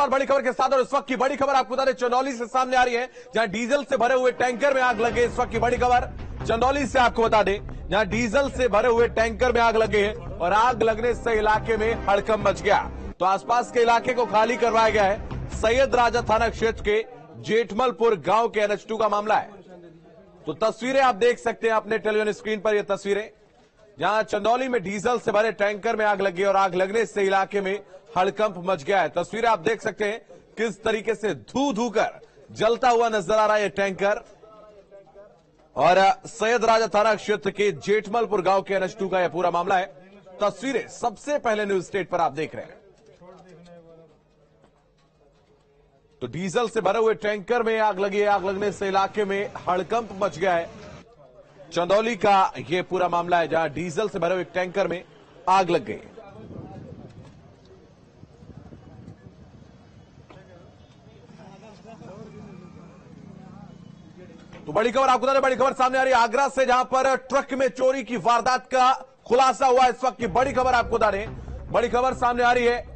अग्रवाल बड़ी खबर के साथ, और इस वक्त की बड़ी खबर आपको बता दें चंदौली से सामने आ रही है, जहां डीजल से भरे हुए टैंकर में आग लगे। इस वक्त की बड़ी खबर चंदौली से आपको बता दें, जहां डीजल से भरे हुए टैंकर में आग लगे है और आग लगने से इलाके में हड़कंप मच गया। तो आसपास के इलाके को खाली करवाया गया है। सैयद राजा थाना क्षेत्र के जेठमलपुर गांव के NH2 का मामला है। तो तस्वीरें आप देख सकते हैं अपने टेलीविजन स्क्रीन पर, ये तस्वीरें जहां चंदौली में डीजल से भरे टैंकर में आग लगी और आग लगने से इलाके में हड़कंप मच गया है। तस्वीरें आप देख सकते हैं किस तरीके से धू धू कर जलता हुआ नजर आ रहा है ये टैंकर। और सैयद राजा थाना क्षेत्र के जेठमलपुर गांव के NH2 का यह पूरा मामला है। तस्वीरें सबसे पहले न्यूज स्टेट पर आप देख रहे हैं। तो डीजल से भरे हुए टैंकर में आग लगी है। आग लगने से इलाके में हड़कंप मच गया है। चंदौली का यह पूरा मामला है, जहां डीजल से भरे हुए टैंकर में आग लग गई। तो बड़ी खबर आपको बता दें, बड़ी खबर सामने आ रही है आगरा से, जहां पर ट्रक में चोरी की वारदात का खुलासा हुआ। इस वक्त की बड़ी खबर आपको बता दें, बड़ी खबर सामने आ रही है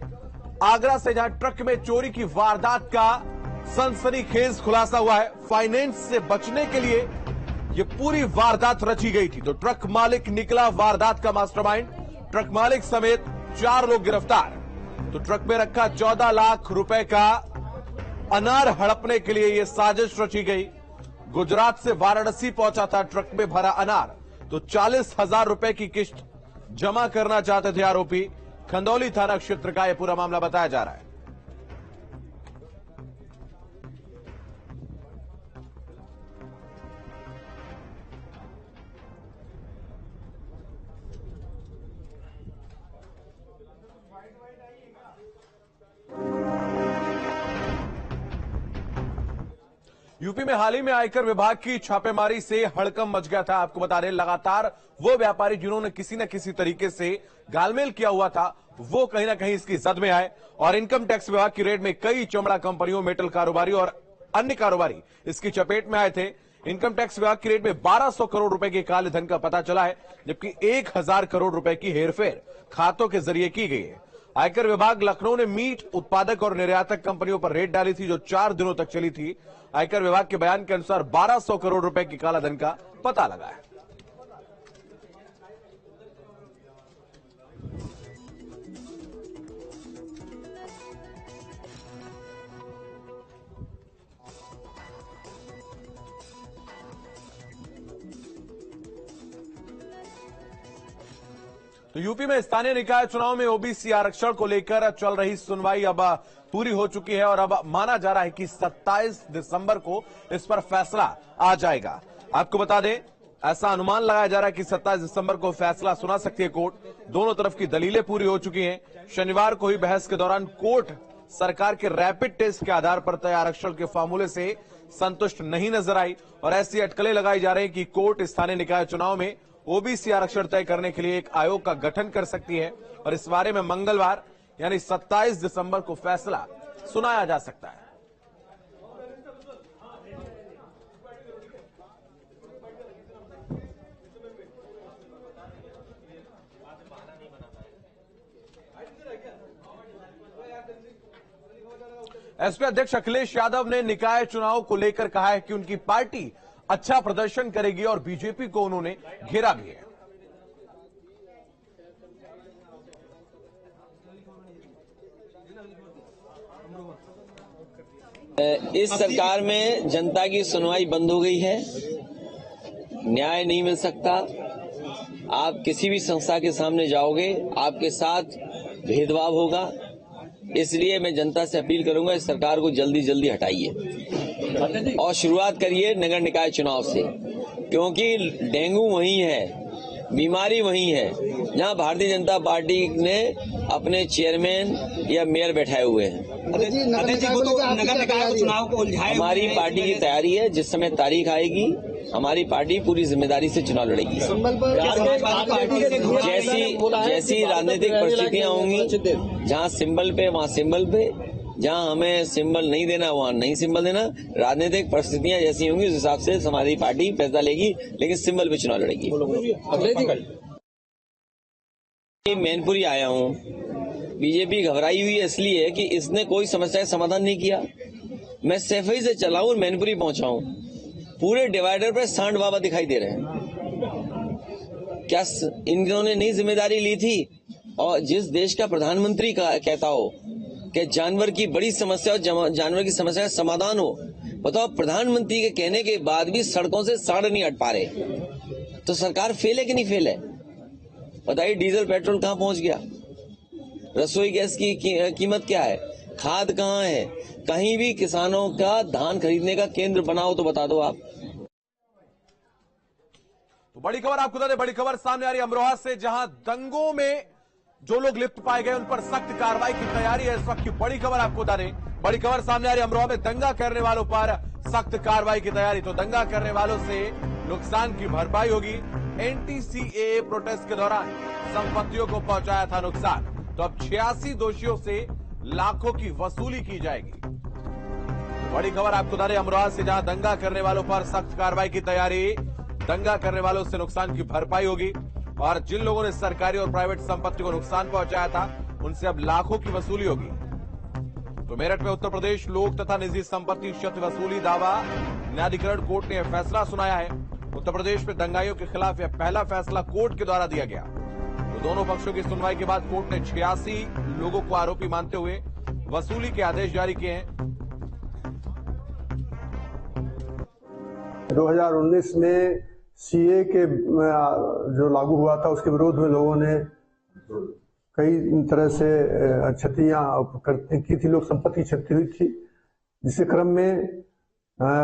आगरा से, जहां ट्रक में चोरी की वारदात का सनसनीखेज खुलासा हुआ है। फाइनेंस से बचने के लिए यह पूरी वारदात रची गई थी। तो ट्रक मालिक निकला वारदात का मास्टरमाइंड। ट्रक मालिक समेत 4 लोग गिरफ्तार। तो ट्रक में रखा 14 लाख रुपए का अनार हड़पने के लिए यह साजिश रची गई। गुजरात से वाराणसी पहुंचा था ट्रक में भरा अनार। तो 40,000 रुपए की किस्त जमा करना चाहते थे आरोपी। खंदौली थाना क्षेत्र का यह पूरा मामला बताया जा रहा है। यूपी में हाल ही में आयकर विभाग की छापेमारी से हड़कंप मच गया था। आपको बता दें, लगातार वो व्यापारी जिन्होंने किसी न किसी तरीके से घालमेल किया हुआ था, वो कहीं ना कहीं इसकी जद में आए। और इनकम टैक्स विभाग की रेड में कई चमड़ा कंपनियों, मेटल कारोबारी और अन्य कारोबारी इसकी चपेट में आए थे। इनकम टैक्स विभाग की रेड में 1200 करोड़ रुपए के काले धन का पता चला है, जबकि 1000 करोड़ रुपए की हेरफेर खातों के जरिए की गई है। आयकर विभाग लखनऊ ने मीट उत्पादक और निर्यातक कंपनियों पर रेड डाली थी, जो 4 दिनों तक चली थी। आयकर विभाग के बयान के अनुसार 1200 करोड़ रुपए की काला धन का पता लगा है। तो यूपी में स्थानीय निकाय चुनाव में ओबीसी आरक्षण को लेकर चल रही सुनवाई अब पूरी हो चुकी है और अब माना जा रहा है कि 27 दिसंबर को इस पर फैसला आ जाएगा। आपको बता दें, ऐसा अनुमान लगाया जा रहा है कि 27 दिसंबर को फैसला सुना सकती है कोर्ट। दोनों तरफ की दलीलें पूरी हो चुकी हैं। शनिवार को हुई बहस के दौरान कोर्ट सरकार के रैपिड टेस्ट के आधार पर तय आरक्षण के फार्मूले से संतुष्ट नहीं नजर आई और ऐसी अटकलें लगाई जा रही है कि कोर्ट स्थानीय निकाय चुनाव में ओबीसी आरक्षण तय करने के लिए एक आयोग का गठन कर सकती है और इस बारे में मंगलवार यानी 27 दिसंबर को फैसला सुनाया जा सकता है। एसपी अध्यक्ष अखिलेश यादव ने निकाय चुनाव को लेकर कहा है कि उनकी पार्टी अच्छा प्रदर्शन करेगी और बीजेपी को उन्होंने घेरा भी है। इस सरकार में जनता की सुनवाई बंद हो गई है, न्याय नहीं मिल सकता। आप किसी भी संस्था के सामने जाओगे, आपके साथ भेदभाव होगा। इसलिए मैं जनता से अपील करूंगा, इस सरकार को जल्दी जल्दी हटाइए और शुरुआत करिए नगर निकाय चुनाव से, क्योंकि डेंगू वही है, बीमारी वही है जहां भारतीय जनता पार्टी ने अपने चेयरमैन या मेयर बैठाए हुए हैं। नगर निकाय चुनाव को हमारी पार्टी की तैयारी है, जिस समय तारीख आएगी हमारी पार्टी पूरी जिम्मेदारी से चुनाव लड़ेगी। जैसी राजनीतिक परिस्थितियां होंगी, जहां सिंबल पे वहां सिंबल पे, जहां हमें सिंबल नहीं देना वहां नहीं सिंबल देना। राजनीतिक परिस्थितियां जैसी होंगी उस हिसाब से हमारी पार्टी फैसला लेगी, लेकिन सिंबल पे चुनाव लड़ेगी। मैनपुरी आया हूं, बीजेपी घबराई हुई है इसलिए कि इसने कोई समस्या का समाधान नहीं किया। मैं सैफई से चला हूं और मैनपुरी पहुंचा हूं, पूरे डिवाइडर पर सांड बाबा दिखाई दे रहे हैं। क्या इन्होंने नई जिम्मेदारी ली थी? और जिस देश का प्रधानमंत्री कहता हो कि जानवर की बड़ी समस्या और जानवर की समस्या का समाधान हो, बताओ प्रधानमंत्री के कहने के बाद भी सड़कों से सांड नहीं हट पा रहे, तो सरकार फेल है कि नहीं फेल है? बताइए, डीजल पेट्रोल कहां पहुंच गया? रसोई गैस की कीमत क्या है? खाद कहां है? कहीं भी किसानों का धान खरीदने का केंद्र बनाओ तो बता दो आप। तो बड़ी खबर आपको बता दें, बड़ी खबर सामने आ रही है अमरोहा से, जहां दंगों में जो लोग लिप्त पाए गए उन पर सख्त कार्रवाई की तैयारी है। इस वक्त की बड़ी खबर आपको बता दें, बड़ी खबर सामने आ रही है अमरोहा में दंगा करने वालों पर सख्त कार्रवाई की तैयारी। तो दंगा करने वालों से नुकसान की भरपाई होगी। एंटी-सीएए प्रोटेस्ट के दौरान संपत्तियों को पहुंचाया था नुकसान, तो अब 86 दोषियों से लाखों की वसूली की जाएगी। बड़ी खबर आपको बता दें अमरोहा से, जहां दंगा करने वालों पर सख्त कार्रवाई की तैयारी। दंगा करने वालों से नुकसान की भरपाई होगी और जिन लोगों ने सरकारी और प्राइवेट संपत्ति को नुकसान पहुंचाया था उनसे अब लाखों की वसूली होगी। तो मेरठ में उत्तर प्रदेश लोक तथा निजी संपत्ति क्षति वसूली दावा न्यायाधिकरण कोर्ट ने यह फैसला सुनाया है। उत्तर प्रदेश में दंगाइयों के खिलाफ यह पहला फैसला कोर्ट के द्वारा दिया गया। तो दोनों पक्षों की सुनवाई के बाद कोर्ट ने 86 लोगों को आरोपी मानते हुए वसूली के आदेश जारी किए हैं। 2019 में सीए के जो लागू हुआ था उसके विरोध में लोगों ने कई तरह से क्षतियां की थी, लोग संपत्ति क्षति हुई थी, जिसके क्रम में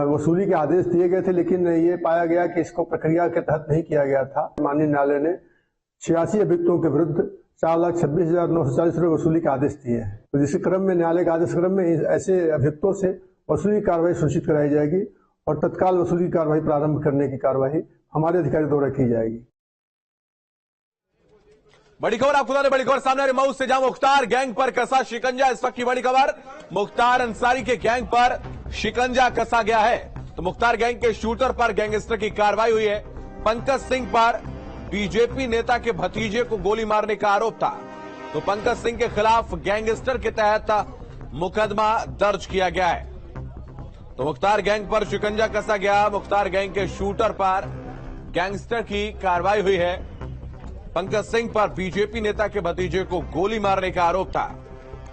वसूली के आदेश दिए गए थे, लेकिन ये पाया गया कि इसको प्रक्रिया के तहत नहीं किया गया था। माननीय न्यायालय ने 86 अभियुक्तों के विरुद्ध 4,26,940 रुपये वसूली के आदेश दिए हैं। तो जिसके क्रम में न्यायालय के आदेश क्रम में ऐसे अभियुक्तों से वसूली कार्रवाई सुनिश्चित कराई जाएगी और तत्काल वसूली कार्रवाई प्रारंभ करने की कार्रवाई हमारे अधिकारी द्वारा की जाएगी। बड़ी खबर आपको बता दें, बड़ी खबर सामने आ रही मऊ से, जहां मुख्तार गैंग पर कसा शिकंजा। इस वक्त की बड़ी खबर, मुख्तार अंसारी के गैंग पर शिकंजा कसा गया है। तो मुख्तार गैंग के शूटर पर गैंगस्टर की कार्रवाई हुई है। पंकज सिंह पर बीजेपी नेता के भतीजे को गोली मारने का आरोप था, तो पंकज सिंह के खिलाफ गैंगस्टर के तहत मुकदमा दर्ज किया गया है। तो मुख्तार गैंग पर शिकंजा कसा गया। मुख्तार गैंग के शूटर पर गैंगस्टर की कार्रवाई हुई है। पंकज सिंह पर बीजेपी नेता के भतीजे को गोली मारने का आरोप था,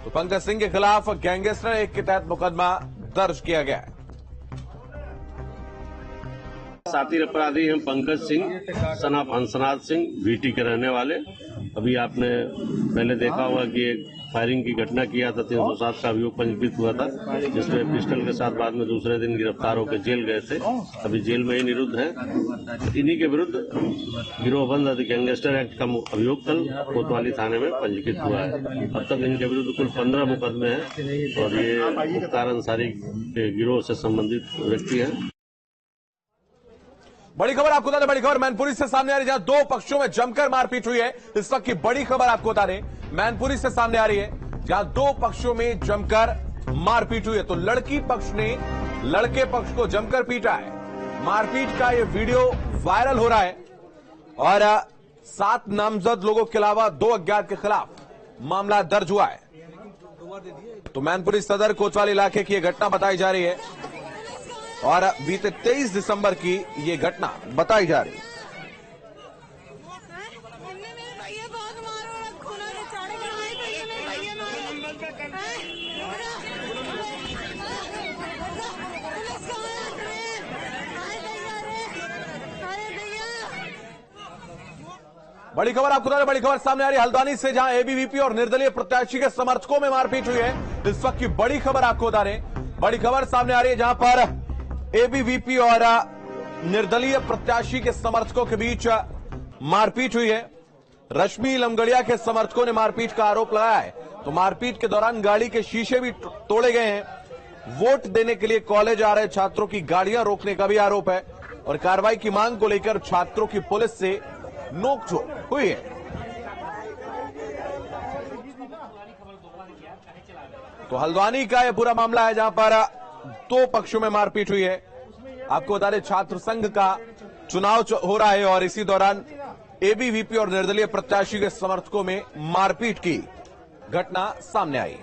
तो पंकज सिंह के खिलाफ गैंगस्टर एक्ट के तहत मुकदमा दर्ज किया गया है। साथी अपराधी हैं Pankaj Singh son of Hansnath Singh, VT के रहने वाले। अभी आपने पहले देखा होगा कि एक फायरिंग की घटना किया था, 307 का अभियोग पंजीकृत हुआ था, जिसमें पिस्टल के साथ बाद में दूसरे दिन गिरफ्तार होकर जेल गए थे। अभी जेल में ही निरुद्ध है। इन्हीं के विरुद्ध गिरोहबंद गैंगस्टर एक्ट का अभियोग कल कोतवाली थाने में पंजीकृत हुआ है। अब तक इनके विरुद्ध कुल 15 मुकदमे हैं और ये मुख्तार अंसारी के गिरोह से संबंधित व्यक्ति हैं। बड़ी खबर आपको बता दें, बड़ी खबर मैनपुरी से सामने आ रही है, जहां दो पक्षों में जमकर मारपीट हुई है। इस वक्त की बड़ी खबर आपको बता दें, मैनपुरी से सामने आ रही है, जहां दो पक्षों में जमकर मारपीट हुई है। तो लड़की पक्ष ने लड़के पक्ष को जमकर पीटा है। मारपीट का यह वीडियो वायरल हो रहा है और 7 नामजद लोगों के अलावा 2 अज्ञात के खिलाफ मामला दर्ज हुआ है। तो मैनपुरी सदर कोतवाली इलाके की यह घटना बताई जा रही है और बीते 23 दिसंबर की ये घटना बताई जा रही है। बड़ी खबर आपको बता दें, बड़ी खबर सामने आ रही है हल्द्वानी से, जहां एबीवीपी और निर्दलीय प्रत्याशी के समर्थकों में मारपीट हुई है। इस वक्त की बड़ी खबर आपको बता दें, बड़ी खबर सामने आ रही है, जहां पर एबीवीपी और निर्दलीय प्रत्याशी के समर्थकों के बीच मारपीट हुई है। रश्मि लमगड़िया के समर्थकों ने मारपीट का आरोप लगाया है। तो मारपीट के दौरान गाड़ी के शीशे भी तोड़े गए हैं। वोट देने के लिए कॉलेज आ रहे छात्रों की गाड़ियां रोकने का भी आरोप है और कार्रवाई की मांग को लेकर छात्रों की पुलिस से नोकझोंक हुई है। तो हल्द्वानी का यह पूरा मामला है, जहां पर 2 पक्षों में मारपीट हुई है। आपको बता दें, छात्र संघ का चुनाव हो रहा है और इसी दौरान एबीवीपी और निर्दलीय प्रत्याशी के समर्थकों में मारपीट की घटना सामने आई।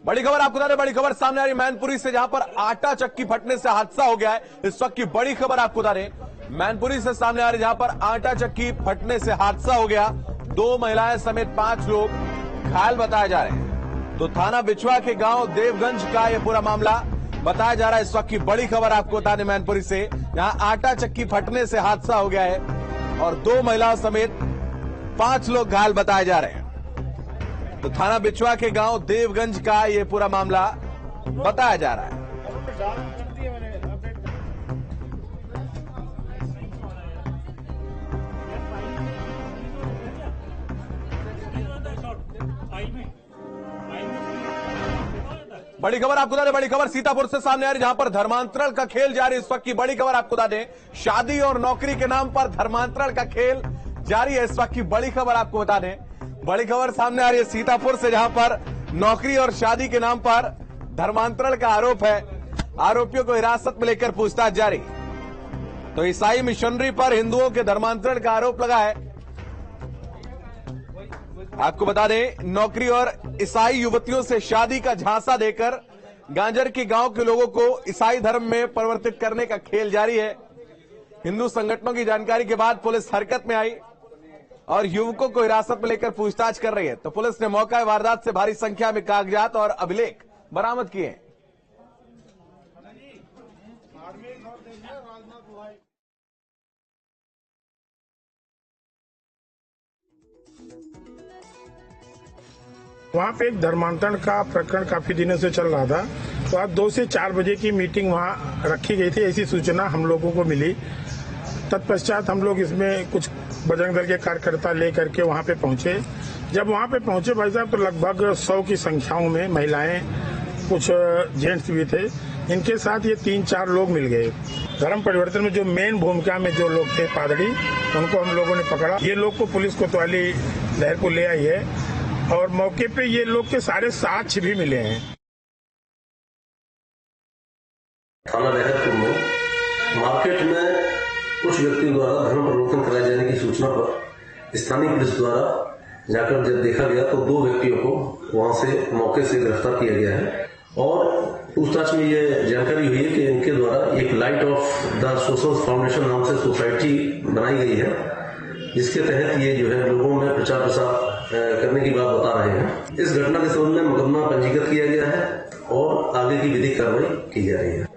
बड़ी खबर आपको बता दें, बड़ी खबर सामने आ रही मैनपुरी से, जहां पर आटा चक्की फटने से हादसा हो गया है। इस वक्त की बड़ी खबर आपको बता दें, मैनपुरी से सामने आ रही, जहां पर आटा चक्की फटने से हादसा हो गया। 2 महिलाएं समेत 5 लोग घायल बताए जा रहे हैं। तो थाना बिछवा के गांव देवगंज का यह पूरा मामला बताया जा रहा है। इस वक्त की बड़ी खबर आपको बता दें मैनपुरी से, जहां आटा चक्की फटने से हादसा हो गया है और 2 महिलाओं समेत 5 लोग घायल बताए जा रहे हैं। तो थाना बिछवा के गांव देवगंज का यह पूरा मामला बताया जा रहा है। बड़ी खबर आपको बता दें, बड़ी खबर सीतापुर से सामने आ रही, जहां पर धर्मांतरण का खेल जारी। इस वक्त की बड़ी खबर आपको बता दें, शादी और नौकरी के नाम पर धर्मांतरण का खेल जारी है। इस वक्त की बड़ी खबर आपको बता दें, बड़ी खबर सामने आ रही है सीतापुर से, जहां पर नौकरी और शादी के नाम पर धर्मांतरण का आरोप है। आरोपियों को हिरासत में लेकर पूछताछ जारी। तो ईसाई मिशनरी पर हिंदुओं के धर्मांतरण का आरोप लगा है। आपको बता दें, नौकरी और ईसाई युवतियों से शादी का झांसा देकर गांजर के गांव के लोगों को ईसाई धर्म में परिवर्तित करने का खेल जारी है। हिंदू संगठनों की जानकारी के बाद पुलिस हरकत में आई और युवकों को हिरासत में लेकर पूछताछ कर रही है। तो पुलिस ने मौका वारदात से भारी संख्या में कागजात और अभिलेख बरामद किए हैं। वहाँ पे एक धर्मांतरण का प्रकरण काफी दिनों से चल रहा था। तो आज 2 से 4 बजे की मीटिंग वहाँ रखी गई थी, ऐसी सूचना हम लोगों को मिली। तत्पश्चात हम लोग इसमें कुछ बजरंग दल के कार्यकर्ता लेकर के वहाँ पे पहुंचे। जब वहाँ पे पहुंचे भाई साहब, तो लगभग 100 की संख्याओं में महिलाएं, कुछ जेंट्स भी थे। इनके साथ ये 3-4 लोग मिल गए। धर्म परिवर्तन में जो मेन भूमिका में जो लोग थे पादरी, उनको हम लोगों ने पकड़ा। ये लोग को पुलिस कोतवाली लहर को ले आई है और मौके पे ये लोग के सारे साक्ष्य भी मिले हैं। थाना लहरपुर में मार्केट में कुछ व्यक्तियों द्वारा धर्म परिवर्तन कराए जाने की सूचना पर स्थानीय पुलिस द्वारा जाकर जब देखा गया तो 2 व्यक्तियों को वहां से मौके से गिरफ्तार किया गया है और पूछताछ में ये जानकारी हुई है कि इनके द्वारा एक light of the social foundation नाम से सोसाइटी बनाई गई है, जिसके तहत ये जो है लोगों में प्रचार प्रसार करने की बात बता रहे हैं। इस घटना के संबंध में मुकदमा पंजीकृत किया गया है और आगे की विधिक कार्रवाई की जा रही है।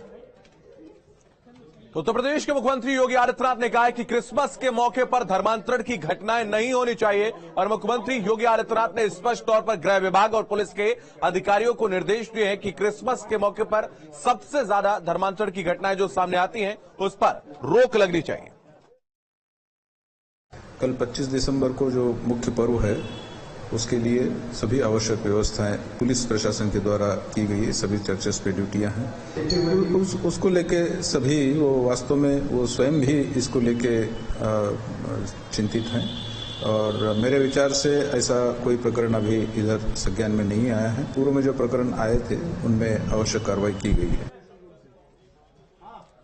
उत्तर प्रदेश के मुख्यमंत्री योगी आदित्यनाथ ने कहा है कि क्रिसमस के मौके पर धर्मांतरण की घटनाएं नहीं होनी चाहिए और मुख्यमंत्री योगी आदित्यनाथ ने स्पष्ट तौर पर गृह विभाग और पुलिस के अधिकारियों को निर्देश दिए हैं कि क्रिसमस के मौके पर सबसे ज्यादा धर्मांतरण की घटनाएं जो सामने आती हैं उस पर रोक लगनी चाहिए। कल 25 दिसंबर को जो मुख्य पर्व है उसके लिए सभी आवश्यक व्यवस्थाएं पुलिस प्रशासन के द्वारा की गई है। सभी चर्चेस पे ड्यूटियां हैं। उसको लेके सभी वो वास्तव में वो स्वयं भी इसको लेके चिंतित हैं और मेरे विचार से ऐसा कोई प्रकरण अभी इधर संज्ञान में नहीं आया है। पूर्व में जो प्रकरण आए थे उनमें आवश्यक कार्रवाई की गई है।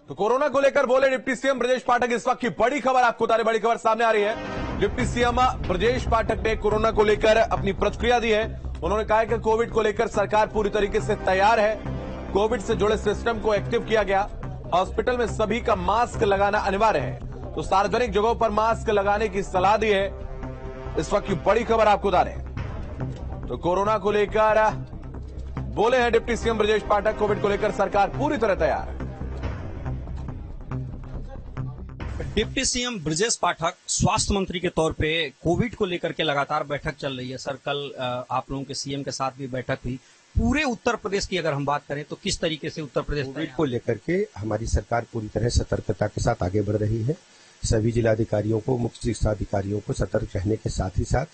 तो कोरोना को लेकर बोले डिप्टी सीएम ब्रजेश पाठक। इस वक्त की बड़ी खबर आपको बता रहे, बड़ी खबर सामने आ रही है। डिप्टी सीएम ब्रजेश पाठक ने कोरोना को लेकर अपनी प्रतिक्रिया दी है। उन्होंने कहा कि कोविड को लेकर सरकार पूरी तरीके से तैयार है। कोविड से जुड़े सिस्टम को एक्टिव किया गया। हॉस्पिटल में सभी का मास्क लगाना अनिवार्य है, तो सार्वजनिक जगहों पर मास्क लगाने की सलाह दी है। इस वक्त की बड़ी खबर आपको बता रहे। तो कोरोना को लेकर बोले हैं deputy CM Brajesh Pathak, Covid को लेकर सरकार पूरी तरह तैयार है। डिप्टी सीएम ब्रजेश पाठक स्वास्थ्य मंत्री के तौर पे कोविड को लेकर के लगातार बैठक चल रही है। सर, कल आप लोगों के सीएम के साथ भी बैठक हुई। पूरे उत्तर प्रदेश की अगर हम बात करें तो किस तरीके से उत्तर प्रदेश कोविड को लेकर के हमारी सरकार पूरी तरह सतर्कता के साथ आगे बढ़ रही है। सभी जिलाधिकारियों को, मुख्य चिकित्सा अधिकारियों को सतर्क रहने के साथ ही साथ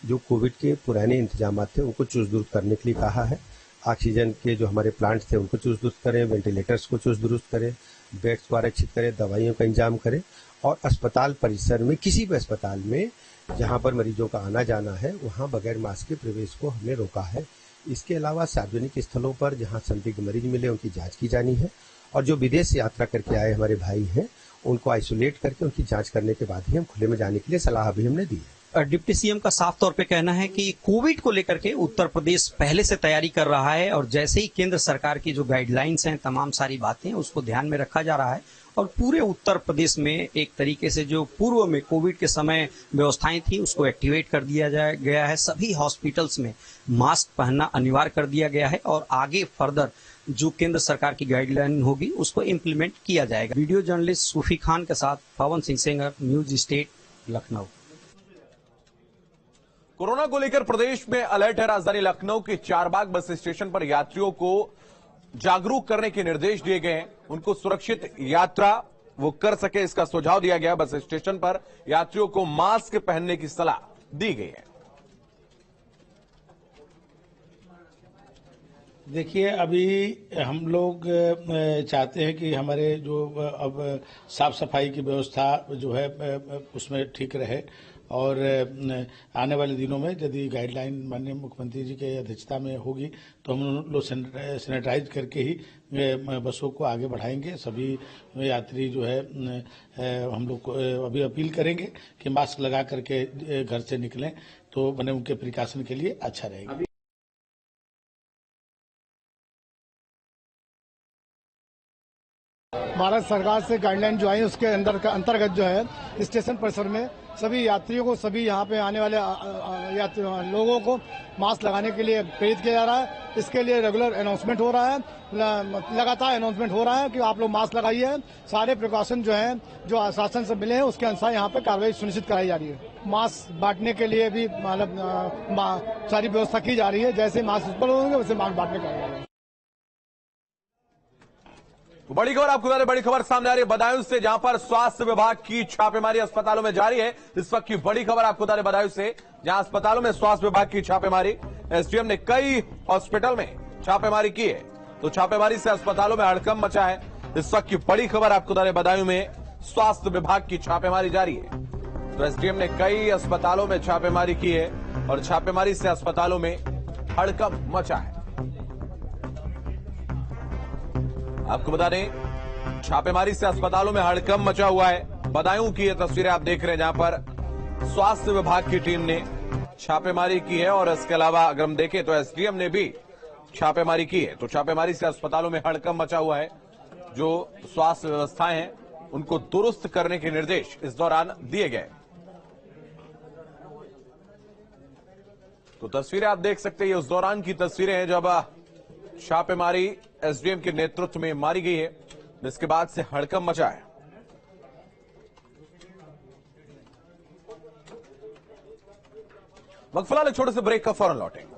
जो कोविड के पुराने इंतजाम थे उनको चुस्त दुरुस्त करने के लिए कहा है। ऑक्सीजन के जो हमारे प्लांट थे उनको चुस्त दुरुस्त करें, वेंटिलेटर्स को चुस्त दुरुस्त करें, बेड्स को आरक्षित करें, दवाइयों का इंतजाम करें और अस्पताल परिसर में किसी भी अस्पताल में जहां पर मरीजों का आना जाना है वहां बगैर मास्क के प्रवेश को हमने रोका है। इसके अलावा सार्वजनिक स्थलों पर जहां संदिग्ध मरीज मिले उनकी जांच की जानी है और जो विदेश से यात्रा करके आए हमारे भाई हैं उनको आइसोलेट करके उनकी जांच करने के बाद ही हम खुले में जाने के लिए सलाह भी हमने दी है। डिप्टी सीएम का साफ तौर पे कहना है कि कोविड को लेकर के उत्तर प्रदेश पहले से तैयारी कर रहा है और जैसे ही केंद्र सरकार की जो गाइडलाइंस हैं, तमाम सारी बातें उसको ध्यान में रखा जा रहा है और पूरे उत्तर प्रदेश में एक तरीके से जो पूर्व में कोविड के समय व्यवस्थाएं थी उसको एक्टिवेट कर दिया गया है। सभी हॉस्पिटल्स में मास्क पहनना अनिवार्य कर दिया गया है और आगे फर्दर जो केंद्र सरकार की गाइडलाइन होगी उसको इम्प्लीमेंट किया जाएगा। वीडियो जर्नलिस्ट सूफी खान के साथ Pawan Singh Sengar, news state, Lucknow. Corona को लेकर प्रदेश में अलर्ट है। राजधानी लखनऊ के चारबाग बस स्टेशन पर यात्रियों को जागरूक करने के निर्देश दिए गए हैं। उनको सुरक्षित यात्रा वो कर सके इसका सुझाव दिया गया। बस स्टेशन पर यात्रियों को मास्क पहनने की सलाह दी गई है। देखिए, अभी हम लोग चाहते हैं कि हमारे जो अब साफ सफाई की व्यवस्था जो है उसमें ठीक रहे और आने वाले दिनों में यदि गाइडलाइन माननीय मुख्यमंत्री जी के अध्यक्षता में होगी तो हम लोग सैनिटाइज करके ही बसों को आगे बढ़ाएंगे। सभी यात्री जो है हम लोग अभी अपील करेंगे कि मास्क लगा करके घर से निकलें तो बने उनके प्रिकॉशन के लिए अच्छा रहेगा। भारत सरकार से गाइडलाइन जो आई है उसके अंतर्गत जो है स्टेशन परिसर में सभी यात्रियों को, सभी यहाँ पे आने वाले लोगों को मास्क लगाने के लिए प्रेरित किया जा रहा है। इसके लिए रेगुलर अनाउंसमेंट हो रहा है, लगातार अनाउंसमेंट हो रहा है कि आप लोग मास्क लगाइए। सारे प्रिकॉशन जो हैं जो शासन से मिले हैं उसके अनुसार यहाँ पे कार्रवाई सुनिश्चित कराई जा रही है। मास्क बांटने के लिए भी मतलब सारी व्यवस्था की जा रही है। जैसे मास्क उपलब्ध होंगे वैसे मास्क बांटने का। बड़ी खबर आपको बता दें, बड़ी खबर सामने आ रही है बदायूं से, जहां पर स्वास्थ्य विभाग की छापेमारी अस्पतालों में जारी है। इस वक्त की बड़ी खबर आपको बता दें बदायूं से, जहां अस्पतालों में स्वास्थ्य विभाग की छापेमारी। एसडीएम ने कई हॉस्पिटल में छापेमारी की है, तो छापेमारी से अस्पतालों में हड़कंप मचा है। इस वक्त की बड़ी खबर आपको बता दें, बदायूं में स्वास्थ्य विभाग की छापेमारी जारी है। तो एसडीएम ने कई अस्पतालों में छापेमारी की है और छापेमारी से अस्पतालों में हड़कंप मचा है। आपको बता दें, छापेमारी से अस्पतालों में हड़कंप मचा हुआ है। बदायूं की ये तस्वीरें आप देख रहे हैं, जहां पर स्वास्थ्य विभाग की टीम ने छापेमारी की है और इसके अलावा अगर हम देखें तो एसडीएम ने भी छापेमारी की है। तो छापेमारी से अस्पतालों में हड़कंप मचा हुआ है। जो स्वास्थ्य व्यवस्थाएं हैं उनको दुरुस्त करने के निर्देश इस दौरान दिए गए। तो तस्वीरें आप देख सकते हैं, ये उस दौरान की तस्वीरें हैं जब छापेमारी एसडीएम के नेतृत्व में मारी गई है, जिसके बाद से हड़कंप मचा है। वक्त फिलहाल एक छोटे से ब्रेक का, फौरन लौटेंगे।